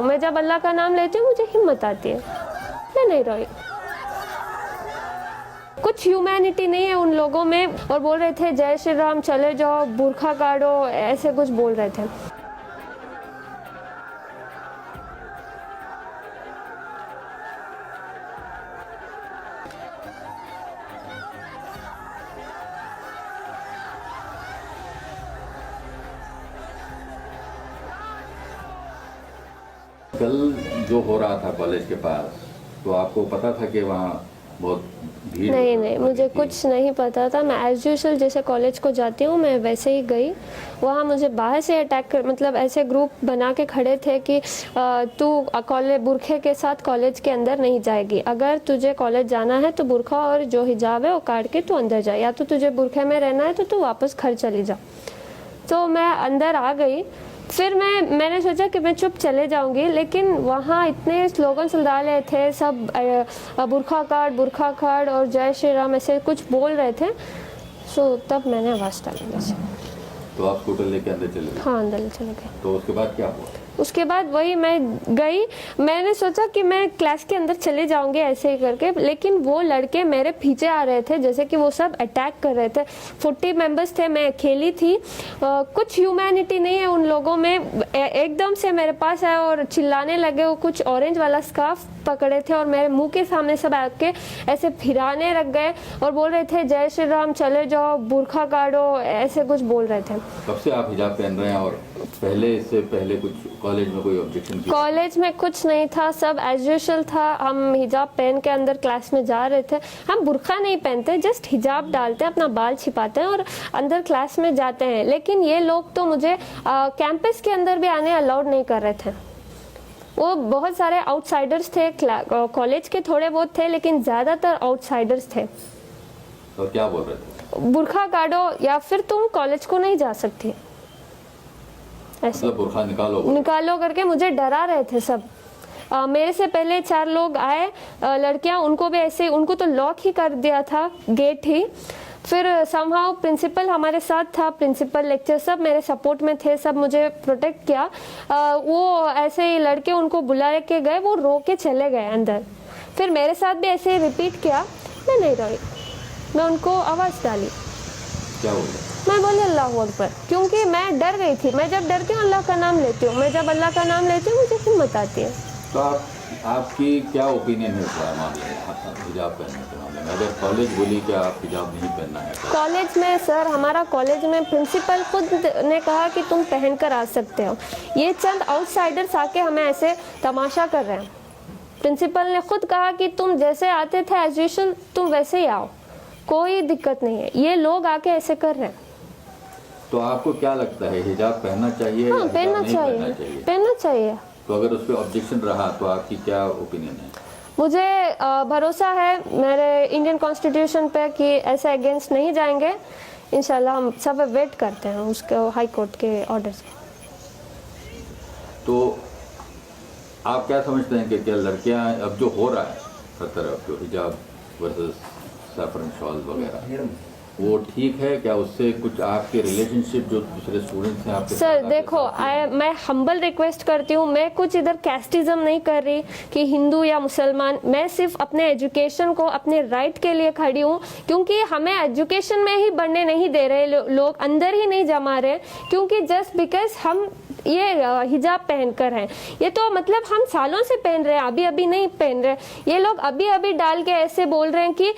मैं जब अल्लाह का नाम लेती हूँ मुझे हिम्मत आती है, मैं नहीं रोई। कुछ ह्यूमैनिटी नहीं है उन लोगों में। और बोल रहे थे जय श्री राम, चले जाओ, बुरखा काटो, ऐसे कुछ बोल रहे थे। कल जो हो रहा था कॉलेज के पास, तो आपको पता था कि वहाँ बहुत भीड़? नहीं, मुझे कुछ नहीं पता था। मैं एज यूजुअल जैसे कॉलेज को जाती हूँ मैं वैसे ही गई। वहाँ मुझे बाहर से अटैक कर, मतलब ऐसे ग्रुप बना के खड़े थे कि तू कॉलेज बुरखे के साथ कॉलेज के अंदर नहीं जाएगी, अगर तुझे कॉलेज जाना है तो बुरखा और जो हिजाब है वो काट के तू अंदर जा, या तो तुझे बुरखे में रहना है तो तू वापस घर चली जा। तो मैं अंदर आ गई। फिर मैंने सोचा कि मैं चुप चले जाऊंगी, लेकिन वहाँ इतने स्लोगन्स डाले थे सब, बुरखा काट और जय श्री राम ऐसे कुछ बोल रहे थे। सो तब मैंने आवाज़ डाली वैसे। तो आप स्कूटर लेके अंदर चले गए? हाँ, अंदर चले गए। तो उसके बाद क्या हुआ? उसके बाद वही मैं गई, मैंने सोचा कि मैं क्लास के अंदर चले जाऊंगी ऐसे ही करके, लेकिन वो लड़के मेरे पीछे आ रहे थे, जैसे कि वो सब अटैक कर रहे थे। 40 मेंबर्स थे, मैं अकेली थी। कुछ ह्यूमैनिटी नहीं है उन लोगों में। एकदम से मेरे पास आए और चिल्लाने लगे। वो कुछ ऑरेंज वाला स्कार्फ पकड़े थे और मेरे मुंह के सामने सब आके ऐसे फिराने लग गए और बोल रहे थे जय श्री राम, चले जाओ, बुरखा काटो, ऐसे कुछ बोल रहे थे। कब से आप हिजाब पहन रहे हैं और इससे पहले कुछ कॉलेज में कोई ऑब्जेक्शन किया? कॉलेज में कुछ नहीं था, सब एज यूजुअल था। हम हिजाब पहन के अंदर क्लास में जा रहे थे। हम बुरखा नहीं पहनते, जस्ट हिजाब डालते हैं, अपना बाल छिपाते हैं और अंदर क्लास में जाते हैं। लेकिन ये लोग तो मुझे कैंपस के अंदर भी आने अलाउड नहीं कर रहे थे। वो बहुत सारे आउटसाइडर्स थे, कॉलेज के थोड़े बहुत थे, लेकिन ज्यादातर आउटसाइडर्स थे। तो क्या बोल रहे थे? बुरखा काटो या फिर तुम कॉलेज को नहीं जा सकती, ऐसे मतलब बुरखा निकालो करके मुझे डरा रहे थे सब। मेरे से पहले 4 लोग आए, लड़कियां, उनको भी ऐसे, उनको तो लॉक ही कर दिया था, गेट ही। फिर समहाउ प्रिंसिपल हमारे साथ था, प्रिंसिपल, लेक्चर सब मेरे सपोर्ट में थे, सब मुझे प्रोटेक्ट किया। वो ऐसे ही लड़के उनको बुला के गए, वो रो के चले गए अंदर। फिर मेरे साथ भी ऐसे ही रिपीट किया, मैं नहीं रोई, मैं उनको आवाज़ डाली। क्या बोले? मैं बोली अल्लाह अकबर, क्योंकि मैं डर गई थी। मैं जब डरती हूँ अल्लाह का नाम लेती हूँ, मैं जब अल्लाह का नाम लेती हूँ मुझे हिम्मत आती है। तो आपकी क्या ओपिनियन है इस मामले में, हिजाब पहनने के मामले में? अगर कॉलेज बोली कि आप हिजाब नहीं पहनना है? कॉलेज में सर, हमारा कॉलेज में प्रिंसिपल खुद ने कहा कि तुम पहन कर आ सकते हो। ये चंद आउटसाइडर्स आके हमें ऐसे तमाशा कर रहे हैं। प्रिंसिपल ने खुद कहा कि तुम जैसे आते थे एज यूजुअल तुम वैसे ही आओ, कोई दिक्कत नहीं है। ये लोग आके ऐसे कर रहे हैं। तो आपको क्या लगता है, हिजाब पहनना चाहिए? हाँ, पहनना चाहिए, पहनना चाहिए। तो अगर उस पर ऑब्जेक्शन रहा तो आपकी क्या ओपिनियन है? मुझे भरोसा है मेरे इंडियन कॉन्स्टिट्यूशन पे कि ऐसे अगेंस्ट नहीं जाएंगे। इंशाल्लाह हम सब वेट करते हैं उसके हाई कोर्ट के ऑर्डर्स के। तो आप क्या समझते हैं कि क्या लड़कियां, अब जो हो रहा है हर तरफ, जो हिजाब वर्सेस सैफरन शॉल वगैरह, वो ठीक है क्या? उससे कुछ आपके रिलेशनशिप जो दूसरे स्टूडेंट्स हैं आपके सर देखो, मैं हम्बल रिक्वेस्ट करती हूँ, मैं कुछ इधर कैस्टिज्म नहीं कर रही कि हिंदू या मुसलमान। मैं सिर्फ अपने एजुकेशन को, अपने राइट के लिए खड़ी हूँ, क्योंकि हमें एजुकेशन में ही बढ़ने नहीं दे रहे लोग, अंदर ही नहीं जमा रहे, क्योंकि जस्ट बिकॉज हम ये हिजाब पहनकर हैं। ये तो मतलब हम सालों से पहन रहे हैं, अभी अभी नहीं पहन रहे। ये लोग अभी अभी डाल के ऐसे बोल रहे हैं कि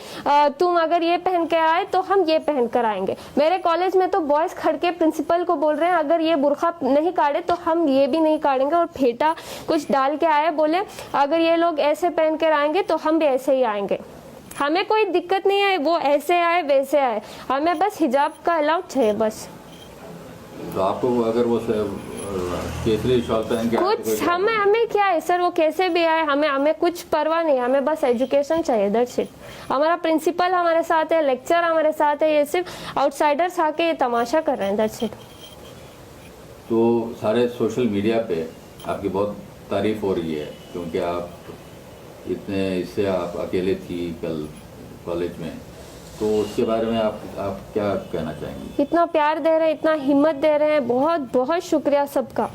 तुम अगर ये पहन के आए तो हम ये पहन कर आएंगे। मेरे कॉलेज में तो बॉयज खड़ के प्रिंसिपल को बोल रहे हैं अगर ये बुरखा नहीं काटे तो हम ये भी नहीं काटेंगे, और फेटा कुछ डाल के आए, बोले अगर ये लोग ऐसे पहन कर आएंगे तो हम भी ऐसे ही आएंगे। हमें कोई दिक्कत नहीं है, वो ऐसे आए वैसे आए, हमें बस हिजाब का अलाउड चाहिए बस। तो आपको अगर वो केसरी शॉल पहन के कुछ हमें क्या है सर, वो कैसे भी आए, हमें कुछ परवाह नहीं, हमें बस एजुकेशन चाहिए, दैट्स इट। हमारा प्रिंसिपल हमारे साथ है, लेक्चर हमारे साथ है, ये सिर्फ आउटसाइडर्स आके ये तमाशा कर रहे हैं, दैट्स इट। तो सारे सोशल मीडिया पे आपकी बहुत तारीफ हो रही है, क्योंकि आप इससे आप अकेले थी कल कॉलेज में, तो उसके बारे में आप क्या कहना चाहेंगे? इतना प्यार दे रहे हैं, इतना हिम्मत दे रहे हैं, बहुत बहुत शुक्रिया सबका।